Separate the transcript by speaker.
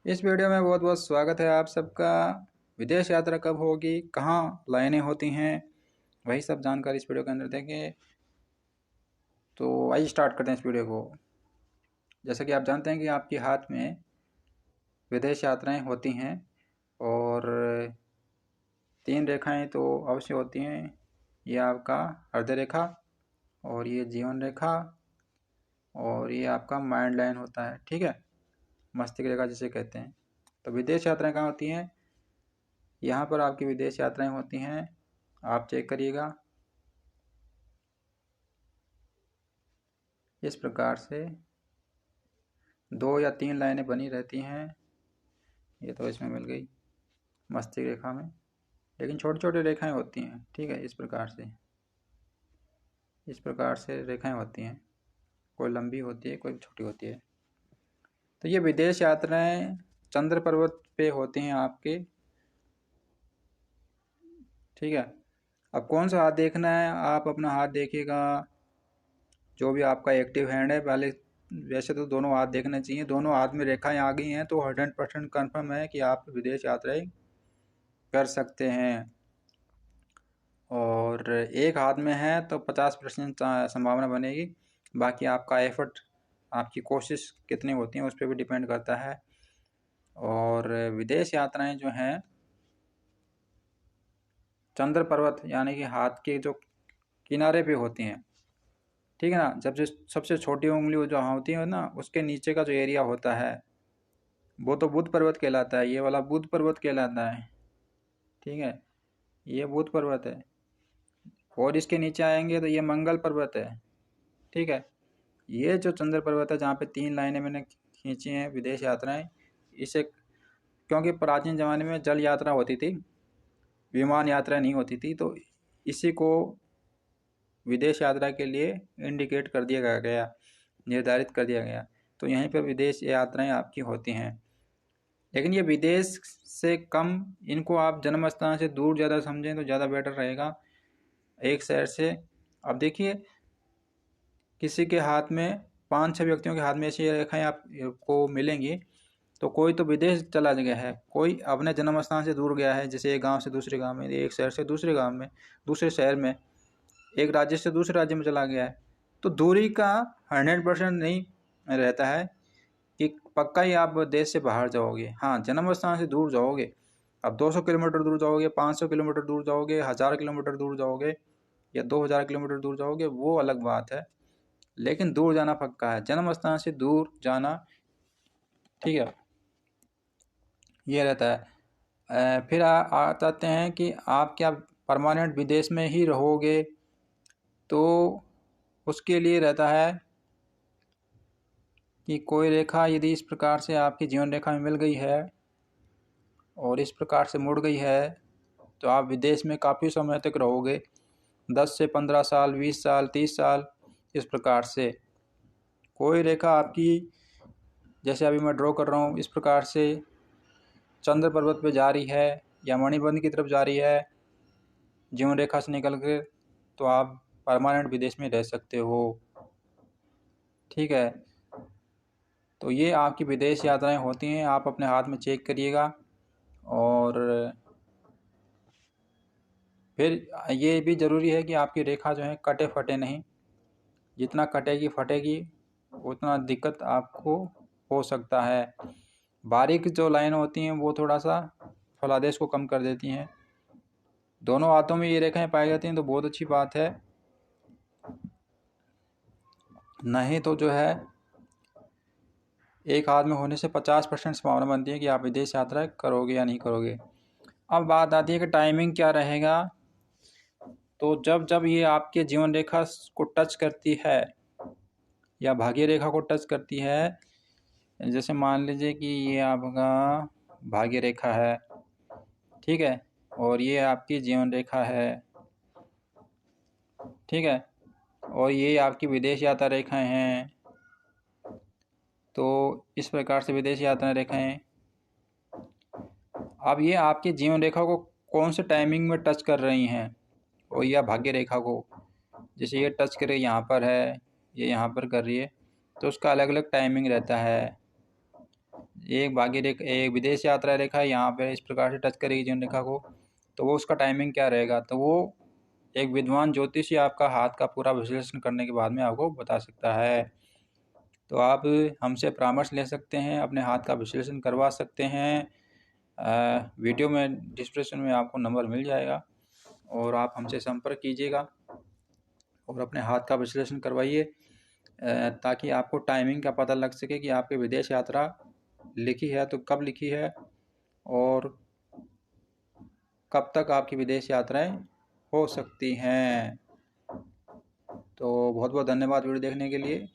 Speaker 1: इस वीडियो में बहुत बहुत स्वागत है आप सबका। विदेश यात्रा कब होगी, कहाँ लाइनें होती हैं, वही सब जानकारी इस वीडियो के अंदर देंगे। तो आइए स्टार्ट करते हैं इस वीडियो को। जैसा कि आप जानते हैं कि आपके हाथ में विदेश यात्राएं होती हैं और 3 रेखाएं तो अवश्य होती हैं। ये आपका हृदय रेखा और ये जीवन रेखा और ये आपका माइंड लाइन होता है, ठीक है, मस्तिष्क रेखा जिसे कहते हैं। तो विदेश यात्राएं कहाँ होती हैं? यहाँ पर आपकी विदेश यात्राएं होती हैं। आप चेक करिएगा, इस प्रकार से 2 या 3 लाइनें बनी रहती हैं। ये तो इसमें मिल गई मस्तिष्क रेखा में, लेकिन छोटी छोटी रेखाएं होती हैं, ठीक है। इस प्रकार से रेखाएं होती हैं, कोई लंबी होती है, कोई छोटी होती है। तो ये विदेश यात्राएं चंद्र पर्वत पे होती हैं आपके, ठीक है। अब कौन सा हाथ देखना है, आप अपना हाथ देखिएगा, जो भी आपका एक्टिव हैंड है। पहले वैसे तो दोनों हाथ देखने चाहिए, दोनों हाथ में रेखाएं आ गई हैं तो 100% कन्फर्म है कि आप विदेश यात्राएं कर सकते हैं। और एक हाथ में है तो 50% संभावना बनेगी। बाकी आपका एफर्ट, आपकी कोशिश कितनी होती है उस पर भी डिपेंड करता है। और विदेश यात्राएं जो हैं चंद्र पर्वत यानी कि हाथ के जो किनारे पे होती हैं, ठीक है ना। जब जो सबसे छोटी उंगली जो होती है ना, उसके नीचे का जो एरिया होता है वो तो बुध पर्वत कहलाता है। ये वाला बुध पर्वत कहलाता है, ठीक है, ये बुध पर्वत है। और इसके नीचे आएंगे तो ये मंगल पर्वत है, ठीक है। ये जो चंद्र पर्वत है, जहाँ पे 3 लाइनें मैंने खींची हैं विदेश यात्राएं, इसे, क्योंकि प्राचीन ज़माने में जल यात्रा होती थी, विमान यात्रा नहीं होती थी, तो इसी को विदेश यात्रा के लिए इंडिकेट कर दिया गया, निर्धारित कर दिया गया। तो यहीं पर विदेश यात्राएं आपकी होती हैं। लेकिन ये विदेश से कम, इनको आप जन्म स्थान से दूर ज़्यादा समझें तो ज़्यादा बेटर रहेगा एक शहर से। अब देखिए, किसी के हाथ में 5-6 व्यक्तियों के हाथ में ऐसी रेखाएं आपको मिलेंगी, तो कोई तो विदेश चला गया है, कोई अपने जन्म स्थान से दूर गया है, जैसे एक गांव से दूसरे गांव में, एक शहर से दूसरे गांव में, दूसरे शहर में, एक राज्य से दूसरे राज्य में चला गया है। तो दूरी का 100% नहीं रहता है कि पक्का ही आप देश से बाहर जाओगे। हाँ, जन्म स्थान से दूर जाओगे, अब 200 किलोमीटर दूर जाओगे, 500 किलोमीटर दूर जाओगे, 1000 किलोमीटर दूर जाओगे या 2000 किलोमीटर दूर जाओगे, वो अलग बात है। लेकिन दूर जाना पक्का है, जन्म स्थान से दूर जाना, ठीक है, ये रहता है। फिर आ जाते हैं कि आप क्या परमानेंट विदेश में ही रहोगे, तो उसके लिए रहता है कि कोई रेखा यदि इस प्रकार से आपकी जीवन रेखा में मिल गई है और इस प्रकार से मुड़ गई है, तो आप विदेश में काफ़ी समय तक रहोगे, 10 से 15 साल, 20 साल, 30 साल, इस प्रकार से। कोई रेखा आपकी, जैसे अभी मैं ड्रॉ कर रहा हूँ, इस प्रकार से चंद्र पर्वत पे जा रही है या मणिबंध की तरफ जा रही है जीवन रेखा से निकल कर, तो आप परमानेंट विदेश में रह सकते हो, ठीक है। तो ये आपकी विदेश यात्राएं होती हैं, आप अपने हाथ में चेक करिएगा। और फिर ये भी ज़रूरी है कि आपकी रेखा जो है कटे फटे नहीं, जितना कटेगी फटेगी उतना दिक्कत आपको हो सकता है। बारीक जो लाइन होती हैं वो थोड़ा सा फलादेश को कम कर देती हैं। दोनों हाथों में ये रेखाएं पाई जाती हैं तो बहुत अच्छी बात है, नहीं तो जो है एक हाथ में होने से 50% संभावना बनती है कि आप विदेश यात्रा करोगे या नहीं करोगे। अब बात आती है कि टाइमिंग क्या रहेगा। तो जब जब ये आपके जीवन रेखा को टच करती है या भाग्य रेखा को टच करती है, जैसे मान लीजिए कि ये आपका भाग्य रेखा है, ठीक है, और ये आपकी जीवन रेखा है, ठीक है, और ये आपकी विदेश यात्रा रेखाएं हैं। तो इस प्रकार से विदेश यात्रा रेखाएं, अब ये आपकी जीवन रेखा को कौन से टाइमिंग में टच कर रही हैं, और या भाग्य रेखा को, जैसे ये टच करे यहाँ पर है, ये यहाँ पर कर रही है, तो उसका अलग अलग टाइमिंग रहता है। एक भाग्य रेखा, एक विदेश यात्रा रेखा है, यहाँ पे इस प्रकार से टच करेगी जीवन रेखा को, तो वो उसका टाइमिंग क्या रहेगा, तो वो एक विद्वान ज्योतिषी आपका हाथ का पूरा विश्लेषण करने के बाद में आपको बता सकता है। तो आप हमसे परामर्श ले सकते हैं, अपने हाथ का विश्लेषण करवा सकते हैं। वीडियो में डिस्क्रिप्शन में आपको नंबर मिल जाएगा और आप हमसे संपर्क कीजिएगा और अपने हाथ का विश्लेषण करवाइए, ताकि आपको टाइमिंग का पता लग सके कि आपकी विदेश यात्रा लिखी है तो कब लिखी है और कब तक आपकी विदेश यात्राएं हो सकती हैं। तो बहुत बहुत धन्यवाद वीडियो देखने के लिए।